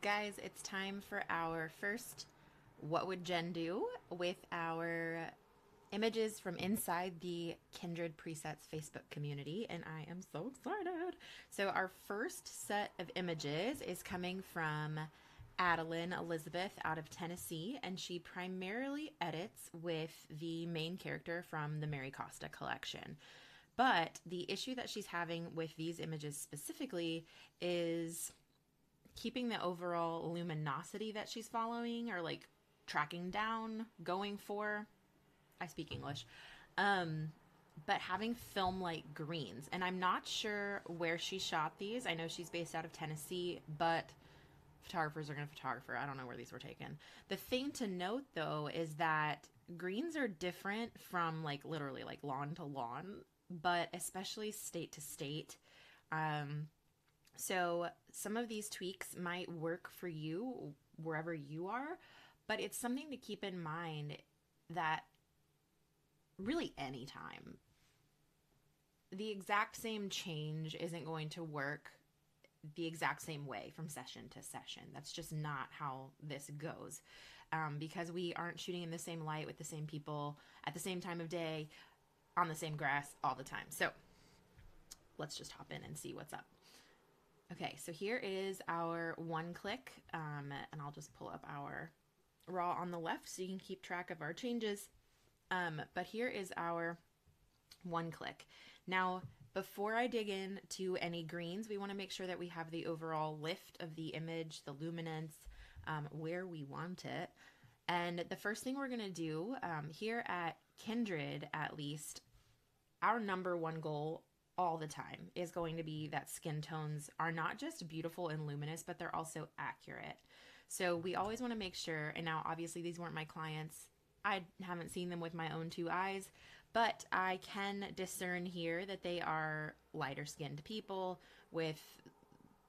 Guys, it's time for our first What Would Jen Do with our images from inside the Kindred Presets Facebook community, and I am so excited. So our first set of images is coming from Adelyn Elizabeth out of Tennessee, and she primarily edits with the main character from the Mary Costa Collection. But the issue that she's having with these images specifically is keeping the overall luminosity that she's following or like tracking down, going for. I speak English. But having film like greens. And I'm not sure where she shot these. I know she's based out of Tennessee, but photographers are going to photographer. I don't know where these were taken. The thing to note though is that greens are different from like literally like lawn to lawn, but especially state to state. So some of these tweaks might work for you wherever you are, but it's something to keep in mind that really anytime the exact same change isn't going to work the exact same way from session to session. That's just not how this goes, because we aren't shooting in the same light with the same people at the same time of day on the same grass all the time. So let's just hop in and see what's up. Okay, so here is our one click, and I'll just pull up our raw on the left so you can keep track of our changes. But here is our one click. Now, before I dig into any greens, we want to make sure that we have the overall lift of the image, the luminance, where we want it. And the first thing we're going to do here at Kindred, at least, our number one goal all the time is going to be that skin tones are not just beautiful and luminous, but they're also accurate. So we always want to make sure, and now obviously these weren't my clients. I haven't seen them with my own two eyes, but I can discern here that they are lighter skinned people with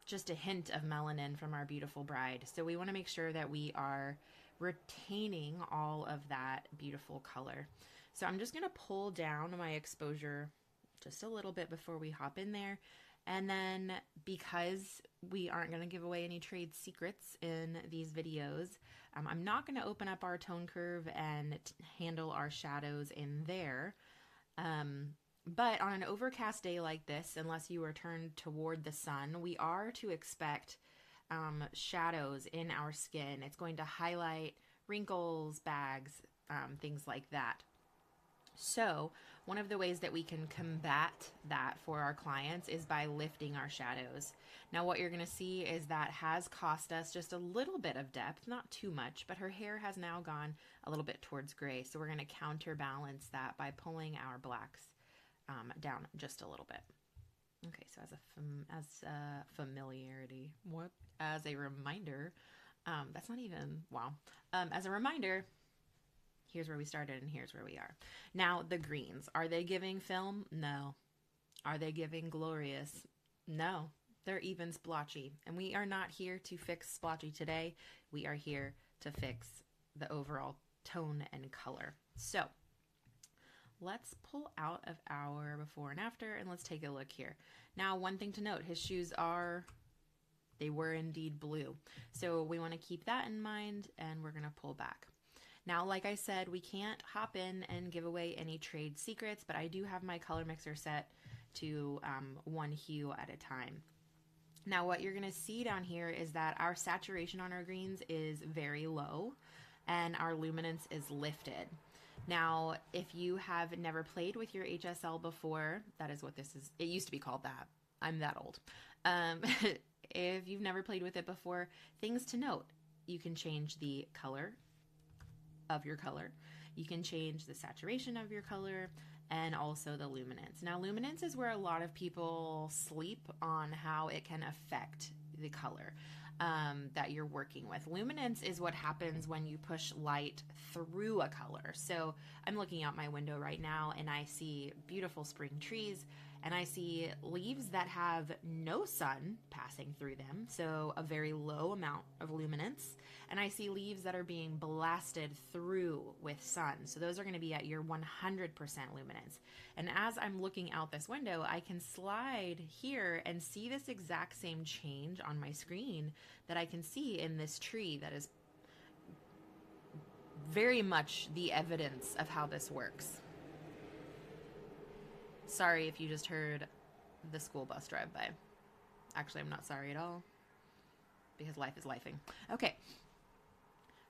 just a hint of melanin from our beautiful bride. So we want to make sure that we are retaining all of that beautiful color. So I'm just going to pull down my exposure just a little bit before we hop in there. And then because we aren't going to give away any trade secrets in these videos, I'm not going to open up our tone curve and handle our shadows in there. But on an overcast day like this, unless you are turned toward the sun, we are to expect shadows in our skin. It's going to highlight wrinkles, bags, things like that. So one of the ways that we can combat that for our clients is by lifting our shadows. Now what you're going to see is that has cost us just a little bit of depth, not too much, but her hair has now gone a little bit towards gray. So we're going to counterbalance that by pulling our blacks down just a little bit. Okay, so as a familiarity, as a reminder, that's not even, wow. As a reminder, here's where we started and here's where we are. Now, the greens, are they giving film? No. Are they giving glorious? No. They're even splotchy. And we are not here to fix splotchy today. We are here to fix the overall tone and color. So let's pull out of our before and after and let's take a look here. Now, one thing to note, his shoes they were indeed blue. So we want to keep that in mind and we're going to pull back. Now, like I said, we can't hop in and give away any trade secrets, but I do have my color mixer set to one hue at a time. Now, what you're going to see down here is that our saturation on our greens is very low and our luminance is lifted. Now, if you have never played with your HSL before, that is what this is. It used to be called that. I'm that old. If you've never played with it before, things to note. You can change the color of your color. You can change the saturation of your color and also the luminance. Now, luminance is where a lot of people sleep on how it can affect the color that you're working with. Luminance is what happens when you push light through a color. So I'm looking out my window right now and I see beautiful spring trees And I see leaves that have no sun passing through them, so a very low amount of luminance. And I see leaves that are being blasted through with sun, so those are going to be at your 100% luminance. And as I'm looking out this window, I can slide here and see this exact same change on my screen that I can see in this tree that is very much the evidence of how this works. Sorry if you just heard the school bus drive by. Actually, I'm not sorry at all, because life is lifing. Okay,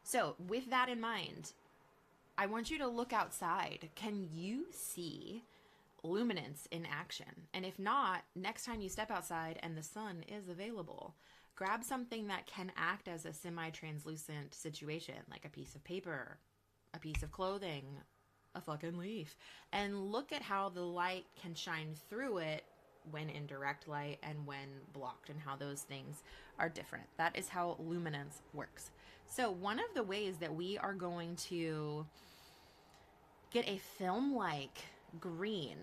so with that in mind, I want you to look outside. Can you see luminance in action? And if not, next time you step outside and the sun is available, grab something that can act as a semi-translucent situation, like a piece of paper, a piece of clothing, a fucking leaf, and look at how the light can shine through it when in direct light and when blocked, and how those things are different. That is how luminance works. So one of the ways that we are going to get a film-like green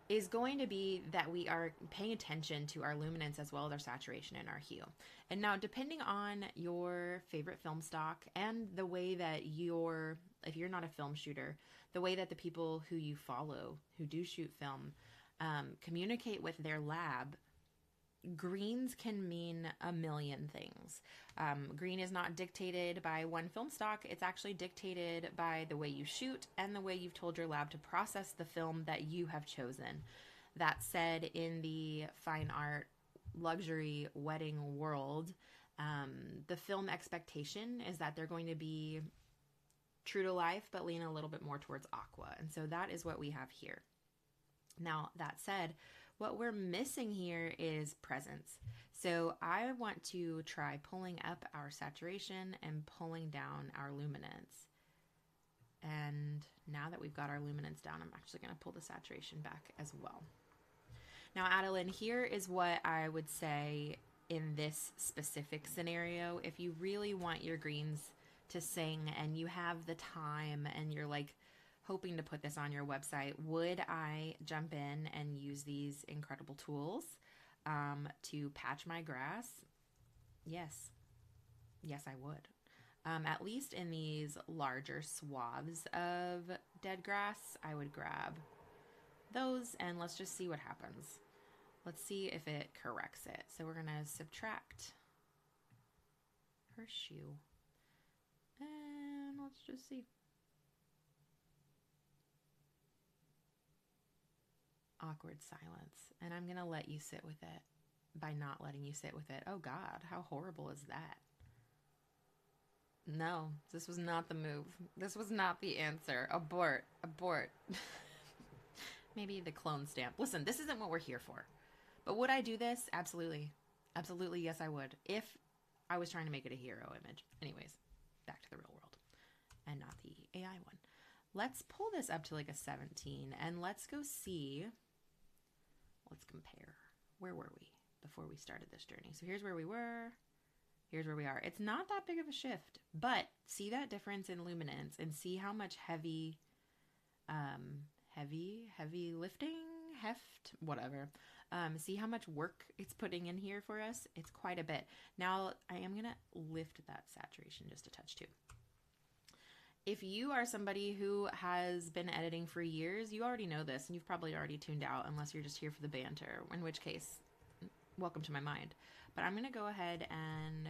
is going to be that we are paying attention to our luminance as well as our saturation and our hue. And now, depending on your favorite film stock and the way that if you're not a film shooter, the way that the people who you follow who do shoot film communicate with their lab, greens can mean a million things. Green is not dictated by one film stock. It's actually dictated by the way you shoot and the way you've told your lab to process the film that you have chosen. That said, in the fine art, luxury, wedding world, the film expectation is that they're going to be true to life, but lean a little bit more towards aqua. And so that is what we have here. Now, that said, what we're missing here is presence. So I want to try pulling up our saturation and pulling down our luminance. And now that we've got our luminance down, I'm actually going to pull the saturation back as well. Now, Adelyn, here is what I would say in this specific scenario. If you really want your greens to sing and you have the time and you're like hoping to put this on your website, would I jump in and use these incredible tools to patch my grass? Yes. Yes, I would. At least in these larger swaths of dead grass, I would grab those and let's just see what happens. Let's see if it corrects it. So we're going to subtract her shoe. And let's just see. Awkward silence. And I'm going to let you sit with it by not letting you sit with it. Oh God, how horrible is that? No, this was not the move. This was not the answer. Abort. Abort. Maybe the clone stamp. Listen, this isn't what we're here for. But would I do this? Absolutely. Absolutely, yes, I would. If I was trying to make it a hero image. Anyways, back to the real world. And not the AI one. Let's pull this up to like a 17 and let's go see. Let's compare. Where were we before we started this journey? So here's where we were. Here's where we are. It's not that big of a shift, but see that difference in luminance and see how much heavy lifting, heft, whatever. See how much work it's putting in here for us? It's quite a bit. Now I am going to lift that saturation just a touch too. If you are somebody who has been editing for years, you already know this and you've probably already tuned out unless you're just here for the banter, in which case, welcome to my mind. But I'm going to go ahead and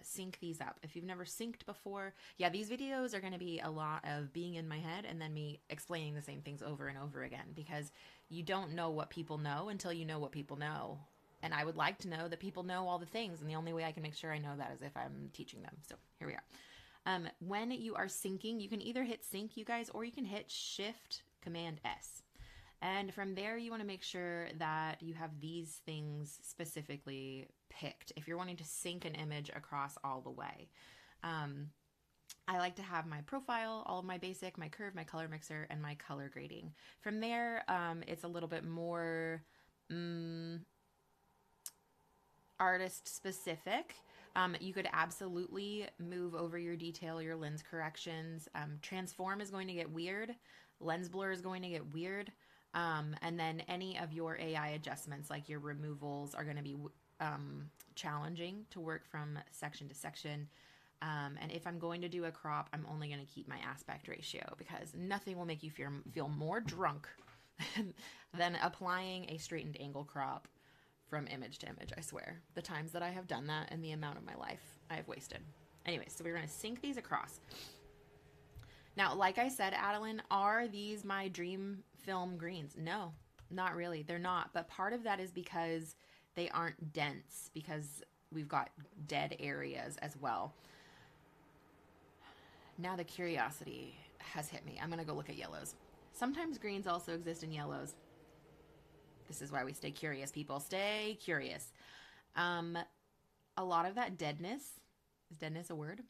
sync these up. If you've never synced before, yeah, these videos are going to be a lot of being in my head and then me explaining the same things over and over again because you don't know what people know until you know what people know. And I would like to know that people know all the things, and the only way I can make sure I know that is if I'm teaching them. So here we are. When you are syncing, you can either hit sync, you guys, or you can hit Shift Command S. And from there, you want to make sure that you have these things specifically picked if you're wanting to sync an image across all the way. I like to have my profile, all of my basic, my curve, my color mixer, and my color grading. From there, it's a little bit more artist specific. You could absolutely move over your detail, your lens corrections. Transform is going to get weird. Lens blur is going to get weird. And then any of your AI adjustments, like your removals, are going to be challenging to work from section to section. And if I'm going to do a crop, I'm only going to keep my aspect ratio, because nothing will make you feel more drunk than applying a straightened angle crop from image to image. I swear, the times that I have done that and the amount of my life I have wasted. Anyways, so we're going to sync these across. Now, like I said, Adelyn, are these my dream film greens? No, not really. They're not. But part of that is because they aren't dense, because we've got dead areas as well. Now the curiosity has hit me. I'm going to go look at yellows. Sometimes greens also exist in yellows. This is why we stay curious, people. Stay curious. A lot of that deadness, is deadness a word?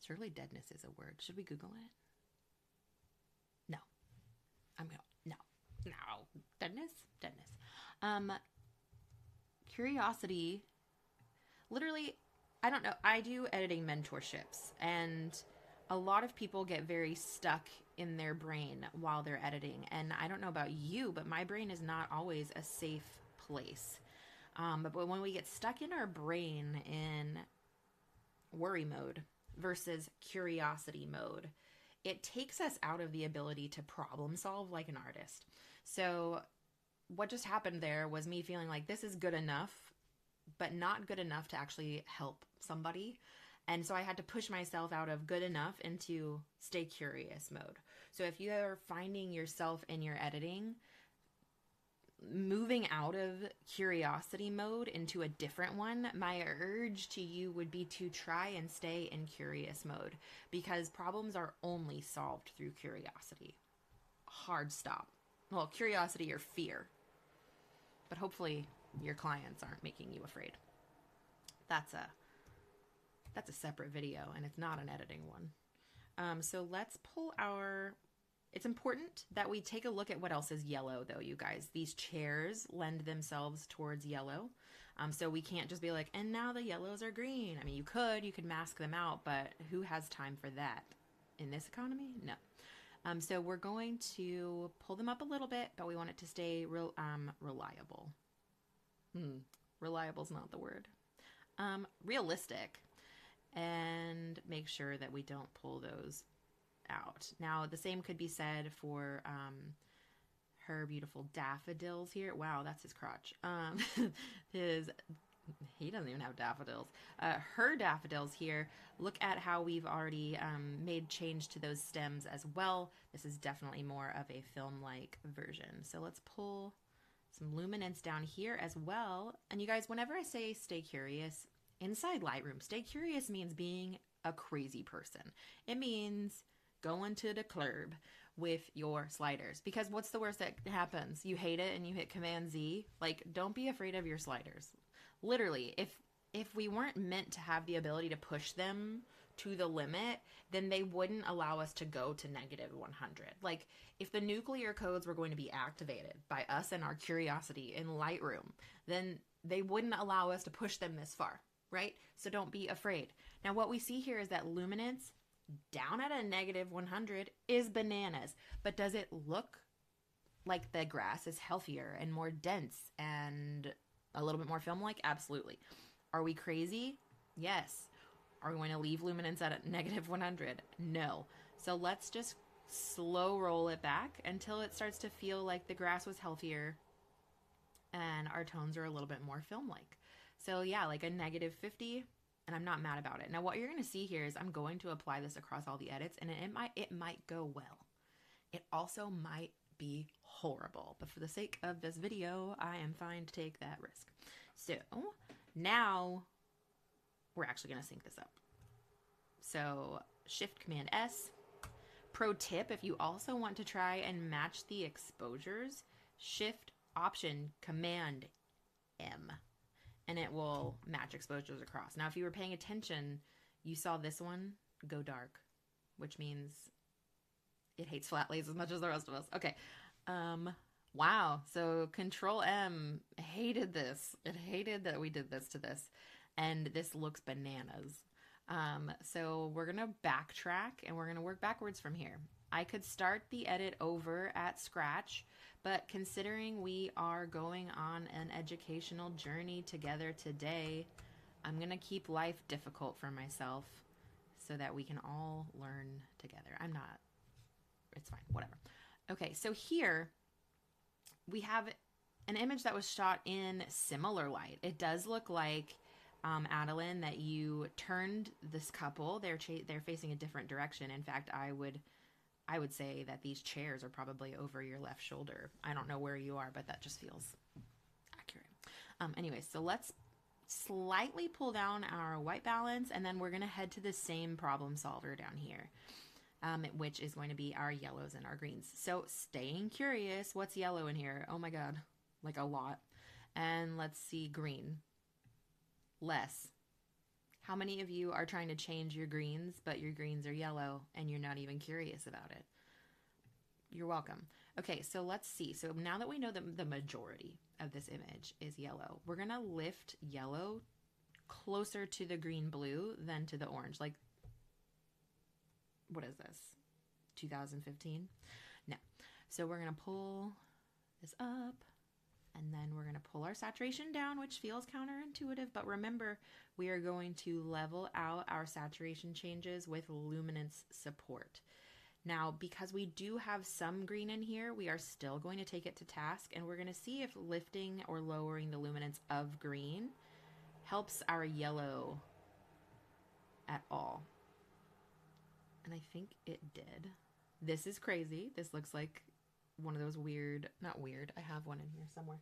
Surely deadness is a word. Should we Google it? No. No. Deadness. Curiosity, literally, I don't know. I do editing mentorships, and a lot of people get very stuck in their brain while they're editing. And I don't know about you, but my brain is not always a safe place. But when we get stuck in our brain in worry mode versus curiosity mode, it takes us out of the ability to problem solve like an artist. So what just happened there was me feeling like this is good enough, but not good enough to actually help somebody. And so I had to push myself out of good enough into stay curious mode. So if you are finding yourself in your editing moving out of curiosity mode into a different one, my urge to you would be to try and stay in curious mode, because problems are only solved through curiosity. Hard stop. Well, curiosity or fear. But hopefully your clients aren't making you afraid. That's a separate video, and it's not an editing one. So let's pull our... It's important that we take a look at what else is yellow, though, you guys. These chairs lend themselves towards yellow. So we can't just be like, and now the yellows are green. I mean, you could mask them out, but who has time for that in this economy? No. So we're going to pull them up a little bit, but we want it to stay reliable. Reliable's not the word. Realistic. And make sure that we don't pull those out. Now, the same could be said for her beautiful daffodils here. Wow, that's his crotch. He doesn't even have daffodils. Her daffodils here, look at how we've already made change to those stems as well. This is definitely more of a film-like version. So let's pull some luminance down here as well. And you guys, whenever I say stay curious, inside Lightroom, stay curious means being a crazy person. It means going to the club with your sliders, because what's the worst that happens? You hate it and you hit Command Z. Like, don't be afraid of your sliders. Literally, if we weren't meant to have the ability to push them to the limit, then they wouldn't allow us to go to -100. Like, if the nuclear codes were going to be activated by us and our curiosity in Lightroom, then they wouldn't allow us to push them this far, right? So don't be afraid. Now, what we see here is that luminance down at a -100 is bananas. But does it look like the grass is healthier and more dense and a little bit more film-like? Absolutely. Are we crazy? Yes. Are we going to leave luminance at a -100? No. So let's just slow roll it back until it starts to feel like the grass was healthier and our tones are a little bit more film-like. So yeah, like a -50. And I'm not mad about it. Now, what you're going to see here is I'm going to apply this across all the edits, and it might go well. It also might be horrible. But for the sake of this video, I am fine to take that risk. So now we're actually going to sync this up. So Shift Command S. Pro tip, if you also want to try and match the exposures, Shift Option Command M. And it will match exposures across. Now, if you were paying attention, you saw this one go dark, which means it hates flat lays as much as the rest of us. Okay. Wow. So Control M hated this. It hated that we did this to this. And this looks bananas. So we're going to backtrack and we're going to work backwards from here. I could start the edit over at scratch, But considering we are going on an educational journey together today, I'm going to keep life difficult for myself so that we can all learn together. It's fine, whatever. Okay, so here we have an image that was shot in similar light. It does look like, Adelyn, that you turned this couple. They're facing a different direction. In fact, I would say that these chairs are probably over your left shoulder. I don't know where you are, but that just feels accurate. Anyway, so let's slightly pull down our white balance, and then we're going to head to the same problem solver down here, which is going to be our yellows and our greens. So staying curious, what's yellow in here? Oh my God, like a lot. And let's see, green. Less. How many of you are trying to change your greens, but your greens are yellow and you're not even curious about it? You're welcome. Okay, so let's see. So now that we know that the majority of this image is yellow, we're going to lift yellow closer to the green blue than to the orange. Like, what is this? 2015? No. So we're going to pull this up, and then we're going to pull our saturation down, which feels counterintuitive, but remember, we are going to level out our saturation changes with luminance support. Now, because we do have some green in here, we are still going to take it to task, and we're going to see if lifting or lowering the luminance of green helps our yellow at all. And I think it did. This is crazy. This looks like one of those weird, not weird, I have one in here somewhere.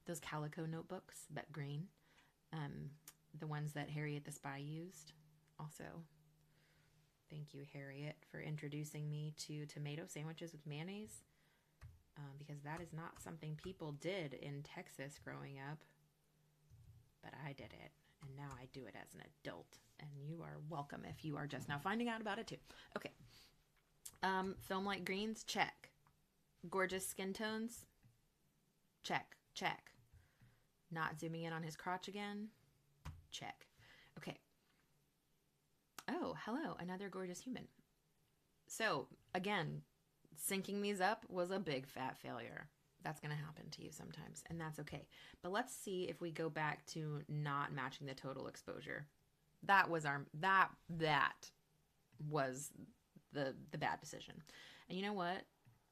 Those calico notebooks, but green. The ones that Harriet the Spy used. Also, thank you, Harriet, for introducing me to tomato sandwiches with mayonnaise. Because that is not something people did in Texas growing up. But I did it. And now I do it as an adult. And you are welcome if you are just now finding out about it too. Okay. Film light greens, check. Gorgeous skin tones, check, check. Not zooming in on his crotch again, check. Okay. Oh, hello, another gorgeous human. So, again, syncing these up was a big fat failure. That's going to happen to you sometimes, and that's okay. But let's see if we go back to not matching the total exposure. That was that was the bad decision. And you know what?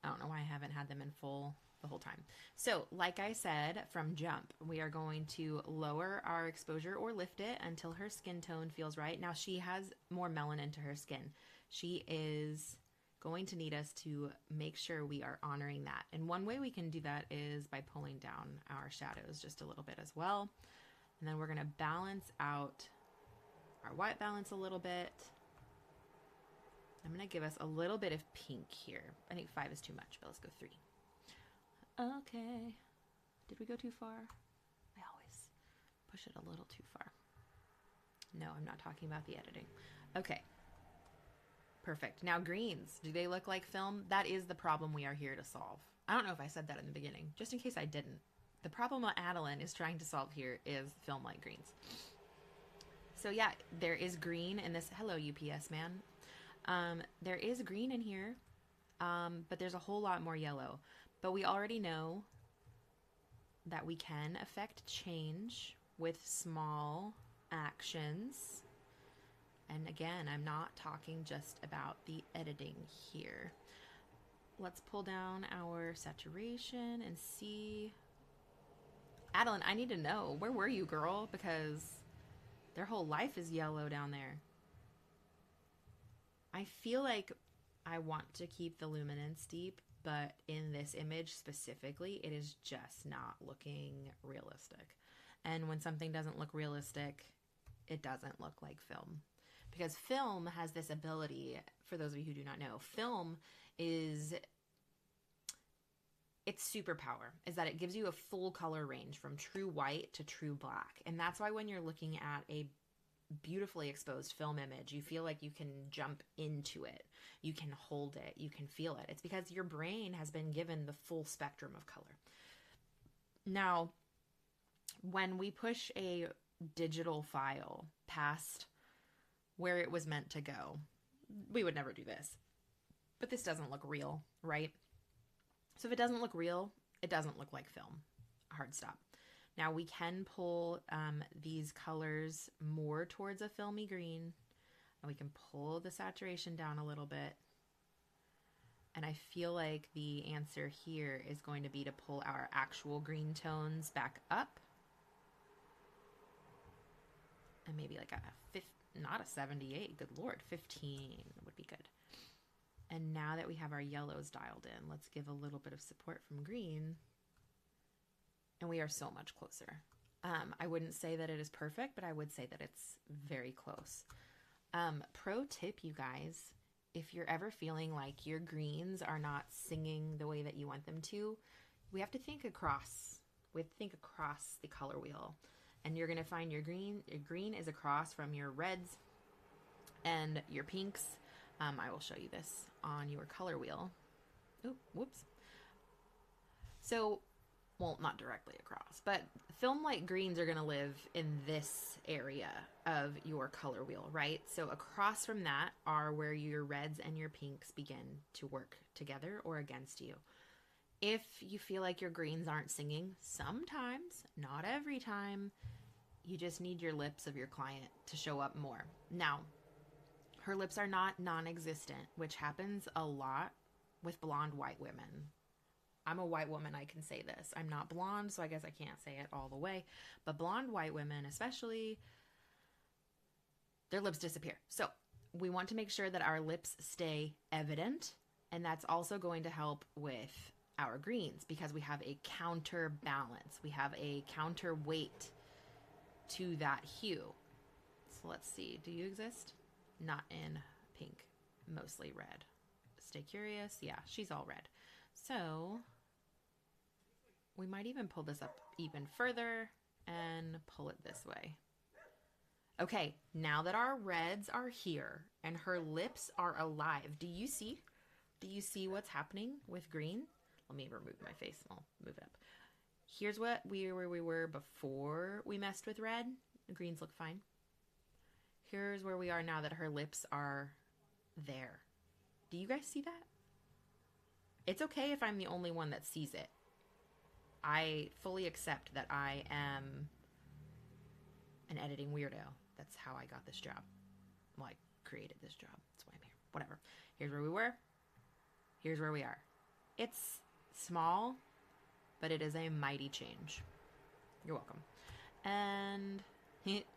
I don't know why I haven't had them in full the whole time. So, like I said, from jump, we are going to lower our exposure or lift it until her skin tone feels right. Now, she has more melanin to her skin. She is going to need us to make sure we are honoring that. And one way we can do that is by pulling down our shadows just a little bit as well. And then we're going to balance out our white balance a little bit. I'm going to give us a little bit of pink here. I think 5 is too much, but let's go 3. Okay. Did we go too far? I always push it a little too far. No, I'm not talking about the editing. Okay. Perfect. Now greens. Do they look like film? That is the problem we are here to solve. I don't know if I said that in the beginning, just in case I didn't. The problem that Adelyn is trying to solve here is film light greens. So yeah, there is green in this. Hello, UPS man. There is green in here, but there's a whole lot more yellow. But we already know that we can affect change with small actions. And again, I'm not talking just about the editing here. Let's pull down our saturation and see. Adelyn, I need to know, where were you, girl? Because their whole life is yellow down there. I feel like I want to keep the luminance deep, but in this image specifically, it is just not looking realistic. And when something doesn't look realistic, it doesn't look like film. Because film has this ability, for those of you who do not know, film is, its superpower is that it gives you a full color range from true white to true black. And that's why when you're looking at a beautifully exposed film image, you feel like you can jump into it, you can hold it, you can feel it. It's because your brain has been given the full spectrum of color. Now, when we push a digital file past where it was meant to go, we would never do this. But this doesn't look real, right? So if it doesn't look real, it doesn't look like film. Hard stop. Now we can pull these colors more towards a filmy green, and we can pull the saturation down a little bit. And I feel like the answer here is going to be to pull our actual green tones back up. And maybe like not a 78, good Lord, 15 would be good. And now that we have our yellows dialed in, let's give a little bit of support from green. And we are so much closer. I wouldn't say that it is perfect, but I would say that it's very close. Pro tip, you guys, if you're ever feeling like your greens are not singing the way that you want them to, we have to think across. We have to think across the color wheel. And you're going to find your green is across from your reds and your pinks. I will show you this on your color wheel. Oh, whoops. So, well, not directly across, but film light greens are going to live in this area of your color wheel, right? So across from that are where your reds and your pinks begin to work together or against you. If you feel like your greens aren't singing, sometimes, not every time, you just need your lips of your client to show up more. Now, her lips are not non-existent, which happens a lot with blonde white women. I'm a white woman, I can say this. I'm not blonde, so I guess I can't say it all the way. But blonde white women, especially, their lips disappear. So we want to make sure that our lips stay evident, and that's also going to help with our greens because we have a counterbalance. We have a counterweight to that hue. So let's see, do you exist? Not in pink, mostly red. Stay curious. Yeah, she's all red. So we might even pull this up even further and pull it this way. Okay, now that our reds are here and her lips are alive, do you see? Do you see what's happening with green? Let me remove my face and I'll move it up. Here's where we were before we messed with red. The greens look fine. Here's where we are now that her lips are there. Do you guys see that? It's okay if I'm the only one that sees it. I fully accept that I am an editing weirdo. That's how I got this job. Well, I created this job. That's why I'm here. Whatever. Here's where we were. Here's where we are. It's small, but it is a mighty change. You're welcome. And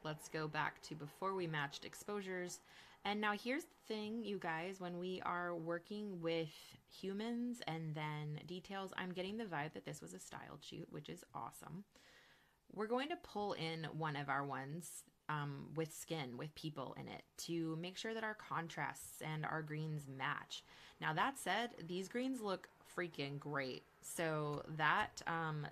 let's go back to before we matched exposures. And now here's the thing, you guys, when we are working with humans and then details, I'm getting the vibe that this was a styled shoot, which is awesome. We're going to pull in one of our ones with skin, with people in it, to make sure that our contrasts and our greens match. Now that said, these greens look freaking great. So that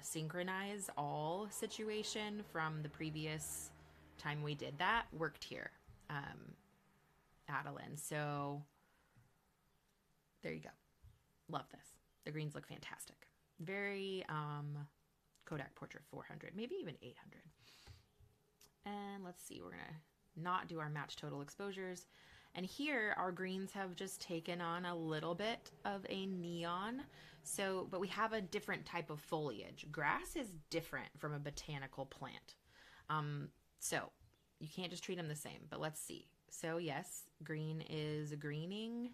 synchronize all situation from the previous time we did that worked here. Adelyn. So there you go. Love this. The greens look fantastic. Very Kodak Portrait 400, maybe even 800. And let's see, we're going to not do our match total exposures. And here our greens have just taken on a little bit of a neon. So, but we have a different type of foliage. Grass is different from a botanical plant. So you can't just treat them the same, but let's see. So yes, green is greening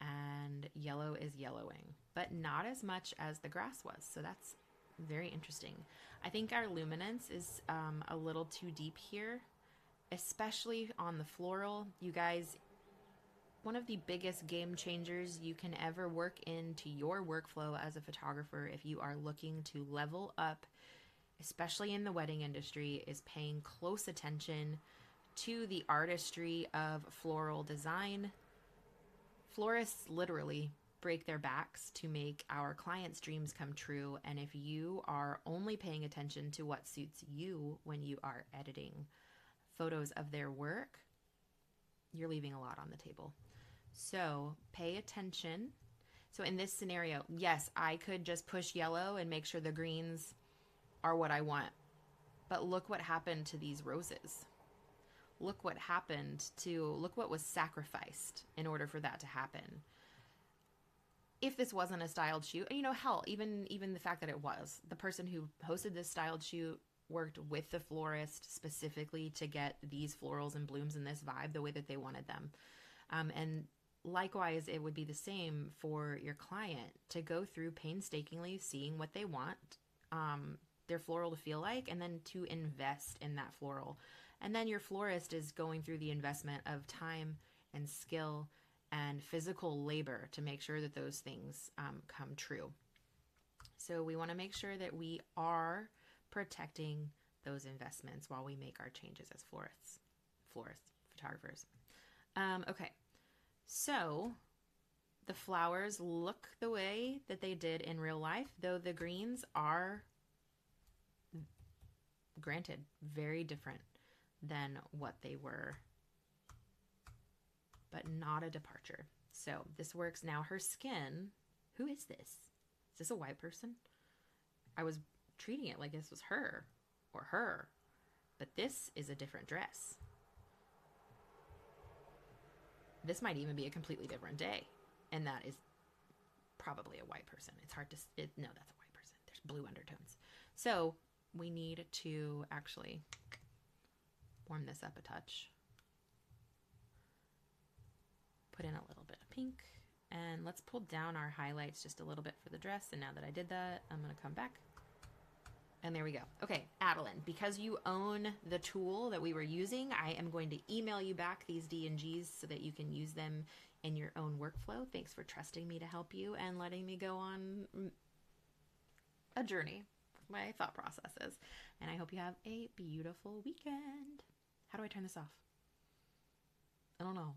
and yellow is yellowing, but not as much as the grass was. So that's very interesting. I think our luminance is a little too deep here, especially on the floral. You guys, one of the biggest game changers you can ever work into your workflow as a photographer if you are looking to level up, especially in the wedding industry, is paying close attention to the artistry of floral design. Florists literally break their backs to make our clients' dreams come true. And if you are only paying attention to what suits you when you are editing photos of their work, you're leaving a lot on the table. So pay attention. So in this scenario, yes, I could just push yellow and make sure the greens are what I want. But look what happened to these roses. Look what happened to, look what was sacrificed in order for that to happen. if this wasn't a styled shoot, and hell, even the fact that it was, the person who hosted this styled shoot worked with the florist specifically to get these florals and blooms and this vibe the way that they wanted them. And likewise, it would be the same for your client to go through painstakingly seeing what they want their floral to feel like, and then to invest in that floral. And then your florist is going through the investment of time and skill and physical labor to make sure that those things come true. So we want to make sure that we are protecting those investments while we make our changes as florists, photographers. Okay, so the flowers look the way that they did in real life, though the greens are, granted, very different than what they were, but not a departure. So this works. Now her skin, who is this? Is this a white person? I was treating it like this was her or her, but this is a different dress. This might even be a completely different day, and that is probably a white person. It's hard to, no, that's a white person. There's blue undertones. So we need to actually warm this up a touch. Put in a little bit of pink, and let's pull down our highlights just a little bit for the dress. And now that I did that, I'm going to come back. And there we go. Okay, Adelyn, because you own the tool that we were using, I am going to email you back these D&Gs so that you can use them in your own workflow. Thanks for trusting me to help you and letting me go on a journey with my thought processes. And I hope you have a beautiful weekend. How do I turn this off? I don't know.